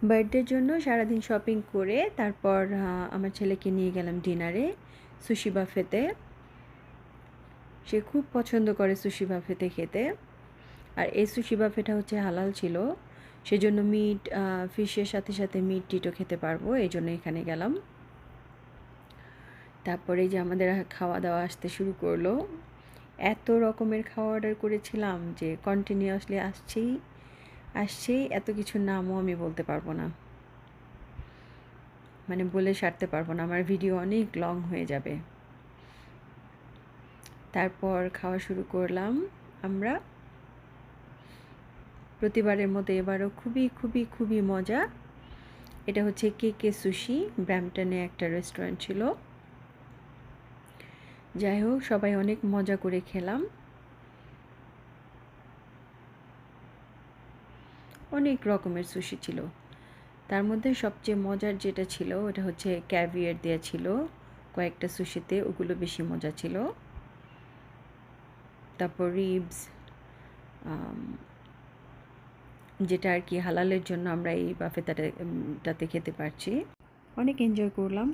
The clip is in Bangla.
বার্থডের জন্য সারাদিন শপিং করে তারপর আমার ছেলেকে নিয়ে গেলাম ডিনারে সুশি বাফেতে। সে খুব পছন্দ করে সুশি বাফেতে খেতে। আর এই সুশি বাফেটা হচ্ছে হালাল ছিল, সেজন্য মিট ফিশের সাথে সাথে মিট টিটও খেতে পারবো, এই জন্য এখানে গেলাম। তারপরে যে আমাদের খাওয়া দাওয়া আসতে শুরু করলো। এত রকমের খাওয়া অর্ডার করেছিলাম যে কন্টিনিউয়াসলি আসছেই, এত কিছুর নামও আমি বলতে পারবো না, মানে বলে সারতে পারবো না, আমার ভিডিও অনেক লং হয়ে যাবে। তারপর খাওয়া শুরু করলাম আমরা। প্রতিবারের মতো এবারও খুবই খুবই খুবই মজা। এটা হচ্ছে কে সুশি, ব্র্যাম্পটনে একটা রেস্টুরেন্ট ছিল। যাই হোক, সবাই অনেক মজা করে খেলাম। অনেক রকমের সুশি ছিল, তার মধ্যে সবচেয়ে মজার যেটা ছিল ওটা হচ্ছে ক্যাভিয়ার দেওয়া ছিল কয়েকটা সুশিতে, ওগুলো বেশি মজা ছিল। তারপর রিবস, যেটা আর কি হালালের জন্য আমরা এই বাফেটাতে খেতে পারছি। অনেক এনজয় করলাম,